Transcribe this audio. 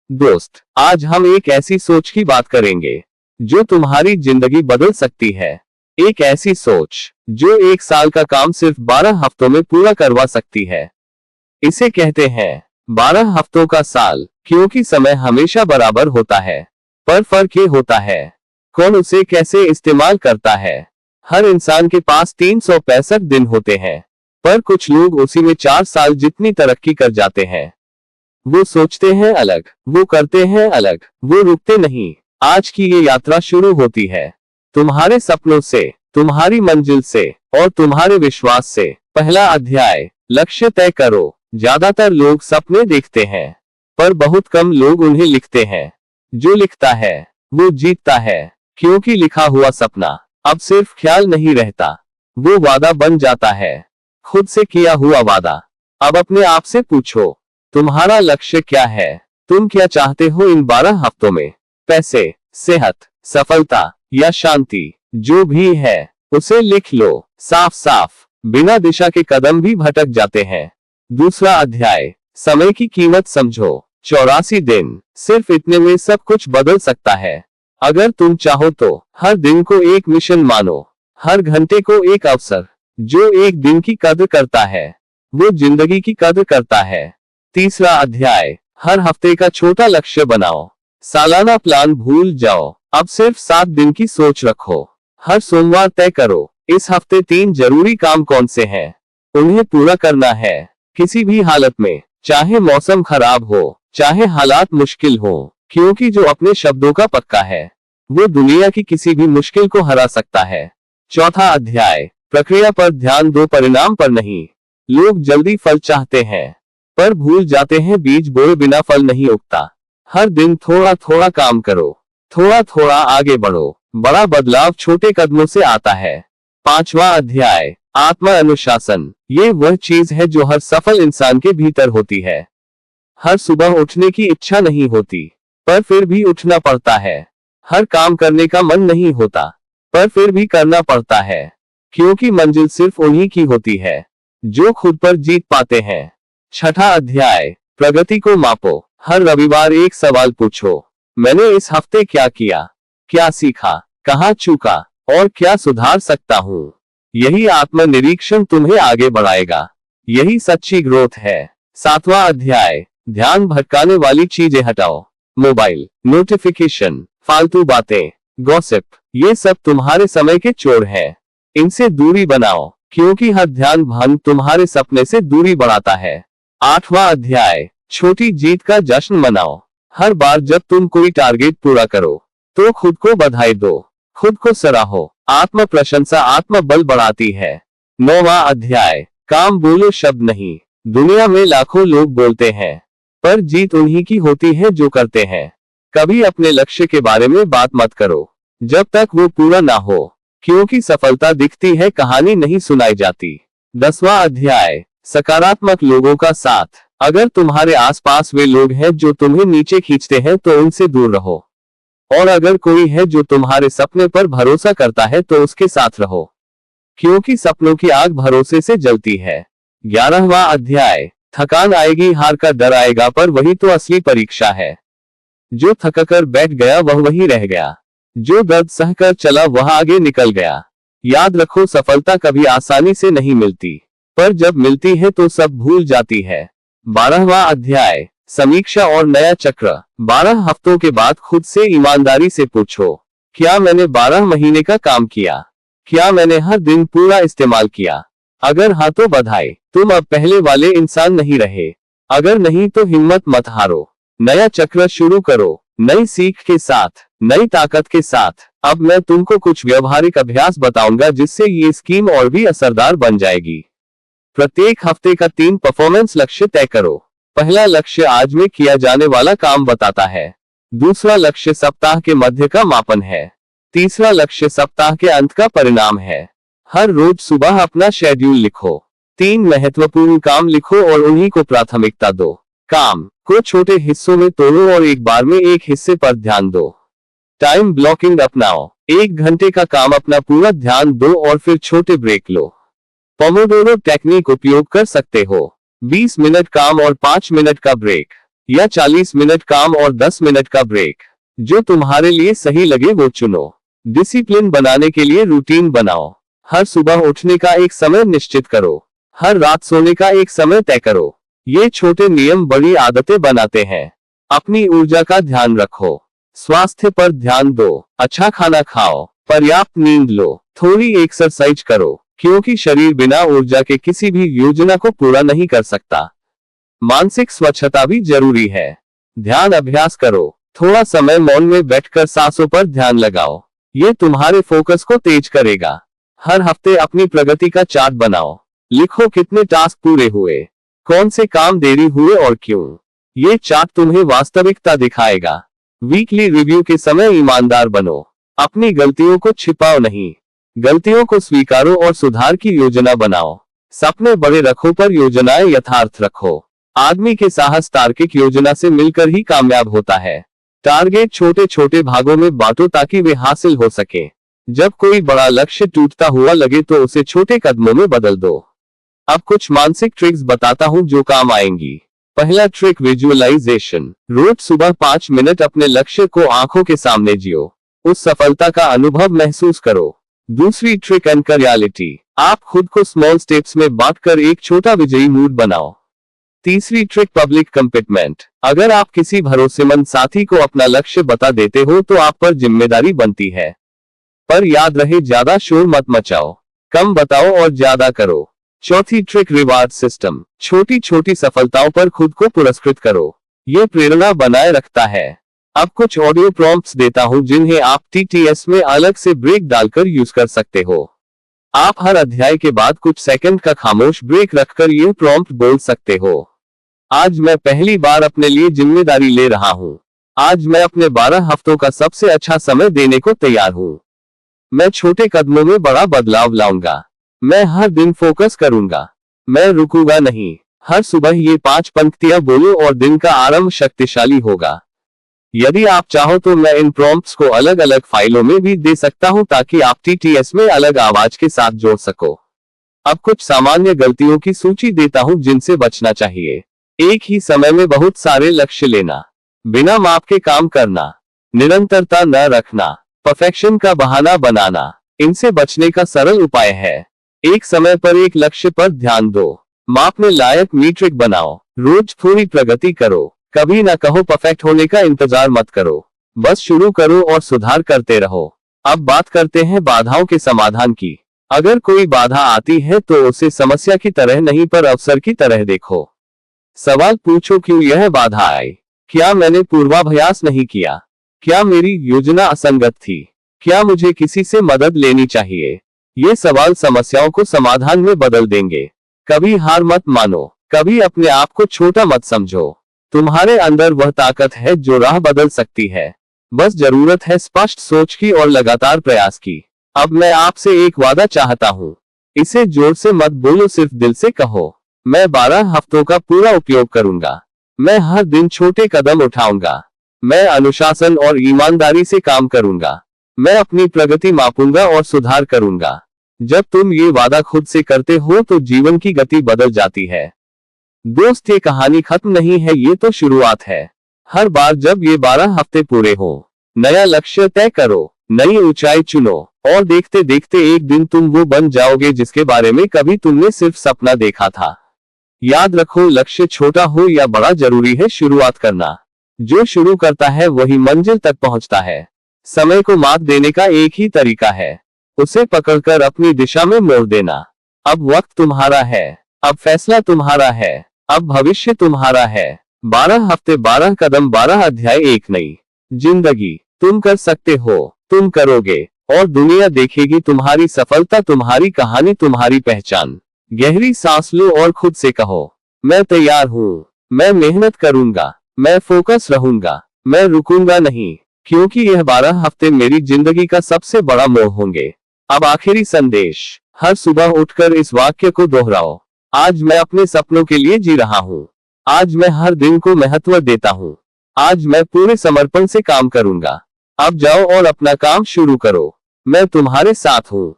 दोस्त, आज हम एक ऐसी सोच की बात करेंगे जो तुम्हारी जिंदगी बदल सकती है। एक ऐसी सोच जो 1 साल का काम सिर्फ 12 हफ्तों में पूरा करवा सकती है। इसे कहते हैं 12 हफ्तों का साल, क्योंकि समय हमेशा बराबर होता है, पर फर्क ये होता है कौन उसे कैसे इस्तेमाल करता है। हर इंसान के पास 365 दिन होते हैं, पर कुछ लोग उसी में 4 साल जितनी तरक्की कर जाते हैं। वो सोचते हैं अलग, वो करते हैं अलग, वो रुकते नहीं। आज की ये यात्रा शुरू होती है तुम्हारे सपनों से, तुम्हारी मंजिल से और तुम्हारे विश्वास से। पहला अध्याय, लक्ष्य तय करो। ज्यादातर लोग सपने देखते हैं, पर बहुत कम लोग उन्हें लिखते हैं। जो लिखता है वो जीतता है, क्योंकि लिखा हुआ सपना अब सिर्फ ख्याल नहीं रहता, वो वादा बन जाता है। खुद से किया हुआ वादा। अब अपने आप से पूछो, तुम्हारा लक्ष्य क्या है? तुम क्या चाहते हो इन 12 हफ्तों में? पैसे, सेहत, सफलता या शांति? जो भी है उसे लिख लो साफ साफ। बिना दिशा के कदम भी भटक जाते हैं। दूसरा अध्याय, समय की कीमत समझो। 84 दिन, सिर्फ इतने में सब कुछ बदल सकता है। अगर तुम चाहो तो हर दिन को एक मिशन मानो, हर घंटे को एक अवसर। जो एक दिन की कद्र करता है वो जिंदगी की कद्र करता है। तीसरा अध्याय, हर हफ्ते का छोटा लक्ष्य बनाओ। सालाना प्लान भूल जाओ, अब सिर्फ 7 दिन की सोच रखो। हर सोमवार तय करो, इस हफ्ते 3 जरूरी काम कौन से हैं, उन्हें पूरा करना है किसी भी हालत में, चाहे मौसम खराब हो, चाहे हालात मुश्किल हो। क्योंकि जो अपने शब्दों का पक्का है वो दुनिया की किसी भी मुश्किल को हरा सकता है। चौथा अध्याय, प्रक्रिया पर ध्यान दो, परिणाम पर नहीं। लोग जल्दी फल चाहते हैं, पर भूल जाते हैं बीज बोए बिना फल नहीं उगता। हर दिन थोड़ा थोड़ा काम करो, थोड़ा थोड़ा आगे बढ़ो। बड़ा बदलाव छोटे कदमों से आता है। पांचवा अध्याय, आत्म अनुशासन। ये वह चीज है जो हर सफल इंसान के भीतर होती है। हर सुबह उठने की इच्छा नहीं होती, पर फिर भी उठना पड़ता है। हर काम करने का मन नहीं होता, पर फिर भी करना पड़ता है, क्योंकि मंजिल सिर्फ उन्हीं की होती है जो खुद पर जीत पाते हैं। छठा अध्याय, प्रगति को मापो। हर रविवार एक सवाल पूछो, मैंने इस हफ्ते क्या किया, क्या सीखा, कहाँ चूका और क्या सुधार सकता हूँ। यही आत्मनिरीक्षण तुम्हें आगे बढ़ाएगा, यही सच्ची ग्रोथ है। सातवां अध्याय, ध्यान भटकाने वाली चीजें हटाओ। मोबाइल, नोटिफिकेशन, फालतू बातें, गॉसिप, ये सब तुम्हारे समय के चोर हैं। इनसे दूरी बनाओ, क्योंकि हर ध्यान भंग तुम्हारे सपने से दूरी बढ़ाता है। आठवां अध्याय, छोटी जीत का जश्न मनाओ। हर बार जब तुम कोई टारगेट पूरा करो तो खुद को बधाई दो, खुद को सराहो। आत्म प्रशंसा आत्म बल बढ़ाती है। नौवां अध्याय, काम बोलो शब्द नहीं। दुनिया में लाखों लोग बोलते हैं, पर जीत उन्हीं की होती है जो करते हैं। कभी अपने लक्ष्य के बारे में बात मत करो जब तक वो पूरा ना हो, क्योंकि सफलता दिखती है, कहानी नहीं सुनाई जाती। 10वां अध्याय, सकारात्मक लोगों का साथ। अगर तुम्हारे आसपास वे लोग हैं जो तुम्हें नीचे खींचते हैं तो उनसे दूर रहो, और अगर कोई है जो तुम्हारे सपने पर भरोसा करता है तो उसके साथ रहो, क्योंकि सपनों की आग भरोसे से जलती है। 11वां अध्याय, थकान आएगी, हार का डर आएगा, पर वही तो असली परीक्षा है। जो थककर बैठ गया वह वही रह गया, जो दर्द सहकर चला वह आगे निकल गया। याद रखो, सफलता कभी आसानी से नहीं मिलती, पर जब मिलती है तो सब भूल जाती है। 12वां अध्याय, समीक्षा और नया चक्र। 12 हफ्तों के बाद खुद से ईमानदारी से पूछो, क्या मैंने 12 महीने का काम किया? क्या मैंने हर दिन पूरा इस्तेमाल किया? अगर हाँ तो बधाई, तुम अब पहले वाले इंसान नहीं रहे। अगर नहीं तो हिम्मत मत हारो, नया चक्र शुरू करो, नई सीख के साथ, नई ताकत के साथ। अब मैं तुमको कुछ व्यवहारिक अभ्यास बताऊंगा जिससे ये स्कीम और भी असरदार बन जाएगी। प्रत्येक हफ्ते का 3 परफॉर्मेंस लक्ष्य तय करो। पहला लक्ष्य आज में किया जाने वाला काम बताता है। दूसरा लक्ष्य सप्ताह के मध्य का मापन है। तीसरा लक्ष्य सप्ताह के अंत का परिणाम है। हर रोज सुबह अपना शेड्यूल लिखो। 3 महत्वपूर्ण काम लिखो और उन्हीं को प्राथमिकता दो। काम को छोटे हिस्सों में तोड़ो और एक बार में एक हिस्से पर ध्यान दो। टाइम ब्लॉकिंग अपनाओ। 1 घंटे का काम अपना पूरा ध्यान दो और फिर छोटे ब्रेक लो। पोमोडोरो टेक्निक उपयोग कर सकते हो। 20 मिनट काम और 5 मिनट का ब्रेक। या 40 मिनट काम और 10 मिनट का ब्रेक। जो तुम्हारे लिए सही लगे वो चुनो। डिसिप्लिन बनाने के लिए रूटीन बनाओ। हर सुबह उठने का एक समय निश्चित करो। हर रात सोने का एक समय तय करो। ये छोटे नियम बड़ी आदतें बनाते हैं। अपनी ऊर्जा का ध्यान रखो। स्वास्थ्य पर ध्यान दो। अच्छा खाना खाओ, पर्याप्त नींद लो, थोड़ी एक्सरसाइज करो, क्योंकि शरीर बिना ऊर्जा के किसी भी योजना को पूरा नहीं कर सकता। मानसिक स्वच्छता भी जरूरी है। ध्यान अभ्यास करो। थोड़ा समय मौन में बैठकर सांसों पर ध्यान लगाओ। ये तुम्हारे फोकस को तेज करेगा। हर हफ्ते अपनी प्रगति का चार्ट बनाओ। लिखो कितने टास्क पूरे हुए, कौन से काम देरी हुए और क्यों। ये चार्ट तुम्हें वास्तविकता दिखाएगा। वीकली रिव्यू के समय ईमानदार बनो। अपनी गलतियों को छिपाओ नहीं, गलतियों को स्वीकारो और सुधार की योजना बनाओ। सपने बड़े रखो पर योजनाएं यथार्थ रखो। आदमी के साहस तार्किक योजना से मिलकर ही कामयाब होता है। टारगेट छोटे छोटे भागों में बांटो ताकि वे हासिल हो सके। जब कोई बड़ा लक्ष्य टूटता हुआ लगे तो उसे छोटे कदमों में बदल दो। अब कुछ मानसिक ट्रिक्स बताता हूं जो काम आएंगी। पहला ट्रिक, विजुअलाइजेशन। रोज सुबह 5 मिनट अपने लक्ष्य को आंखों के सामने जियो। उस सफलता का अनुभव महसूस करो। दूसरी ट्रिक, एंकर रियलिटी। आप खुद को स्मॉल स्टेप्स में बांटकर एक छोटा विजयी मूड बनाओ। तीसरी ट्रिक, पब्लिक कमिटमेंट। अगर आप किसी भरोसेमंद साथी को अपना लक्ष्य बता देते हो तो आप पर जिम्मेदारी बनती है। पर याद रहे, ज्यादा शोर मत मचाओ, कम बताओ और ज्यादा करो। चौथी ट्रिक, रिवार्ड सिस्टम। छोटी छोटी सफलताओं पर खुद को पुरस्कृत करो। ये प्रेरणा बनाए रखता है। अब कुछ ऑडियो प्रॉम्प्ट्स देता हूं जिन्हें आप टीटीएस में अलग से ब्रेक डालकर यूज कर सकते हो। आप हर अध्याय के बाद कुछ सेकंड का खामोश ब्रेक रखकर ये प्रॉम्प्ट बोल सकते हो। आज मैं पहली बार अपने लिए जिम्मेदारी ले रहा हूं। आज मैं अपने 12 हफ्तों का सबसे अच्छा समय देने को तैयार हूं। मैं छोटे कदमों में बड़ा बदलाव लाऊंगा। मैं हर दिन फोकस करूंगा। मैं रुकूंगा नहीं। हर सुबह ये 5 पंक्तियां बोलो और दिन का आरंभ शक्तिशाली होगा। यदि आप चाहो तो मैं इन प्रॉम्प्ट्स को अलग अलग फाइलों में भी दे सकता हूं ताकि आप टीटीएस में अलग आवाज के साथ जोड़ सको। अब कुछ सामान्य गलतियों की सूची देता हूं जिनसे बचना चाहिए। एक ही समय में बहुत सारे लक्ष्य लेना, बिना माप के काम करना, निरंतरता न रखना, परफेक्शन का बहाना बनाना। इनसे बचने का सरल उपाय है, एक समय पर एक लक्ष्य पर ध्यान दो। मापने लायक मीट्रिक बनाओ। रोज थोड़ी प्रगति करो। कभी ना कहो परफेक्ट होने का इंतजार मत करो, बस शुरू करो और सुधार करते रहो। अब बात करते हैं बाधाओं के समाधान की। अगर कोई बाधा आती है तो उसे समस्या की तरह नहीं पर अवसर की तरह देखो। सवाल पूछो, क्यों यह बाधा आई? क्या मैंने पूर्वाभ्यास नहीं किया? क्या मेरी योजना असंगत थी? क्या मुझे किसी से मदद लेनी चाहिए? ये सवाल समस्याओं को समाधान में बदल देंगे। कभी हार मत मानो, कभी अपने आप को छोटा मत समझो। तुम्हारे अंदर वह ताकत है जो राह बदल सकती है। बस जरूरत है स्पष्ट सोच की और लगातार प्रयास की। अब मैं आपसे एक वादा चाहता हूँ। इसे जोर से मत बोलो, सिर्फ दिल से कहो। मैं 12 हफ्तों का पूरा उपयोग करूंगा। मैं हर दिन छोटे कदम उठाऊंगा। मैं अनुशासन और ईमानदारी से काम करूंगा। मैं अपनी प्रगति मापूंगा और सुधार करूंगा। जब तुम ये वादा खुद से करते हो तो जीवन की गति बदल जाती है। दोस्त, ये कहानी खत्म नहीं है, ये तो शुरुआत है। हर बार जब ये 12 हफ्ते पूरे हो, नया लक्ष्य तय करो, नई ऊंचाई चुनो और देखते देखते एक दिन तुम वो बन जाओगे जिसके बारे में कभी तुमने सिर्फ सपना देखा था। याद रखो, लक्ष्य छोटा हो या बड़ा, जरूरी है शुरुआत करना। जो शुरू करता है वही मंजिल तक पहुंचता है। समय को मात देने का एक ही तरीका है, उसे पकड़कर अपनी दिशा में मोड़ देना। अब वक्त तुम्हारा है, अब फैसला तुम्हारा है, अब भविष्य तुम्हारा है। 12 हफ्ते, 12 कदम, 12 अध्याय, एक नई जिंदगी। तुम कर सकते हो, तुम करोगे और दुनिया देखेगी तुम्हारी सफलता, तुम्हारी कहानी, तुम्हारी पहचान। गहरी सांस लो और खुद से कहो, मैं तैयार हूँ, मैं मेहनत करूंगा, मैं फोकस रहूंगा, मैं रुकूंगा नहीं, क्योंकि यह 12 हफ्ते मेरी जिंदगी का सबसे बड़ा मोड़ होंगे। अब आखिरी संदेश, हर सुबह उठकर इस वाक्य को दोहराओ, आज मैं अपने सपनों के लिए जी रहा हूँ। आज मैं हर दिन को महत्व देता हूँ। आज मैं पूरे समर्पण से काम करूंगा। अब जाओ और अपना काम शुरू करो। मैं तुम्हारे साथ हूँ।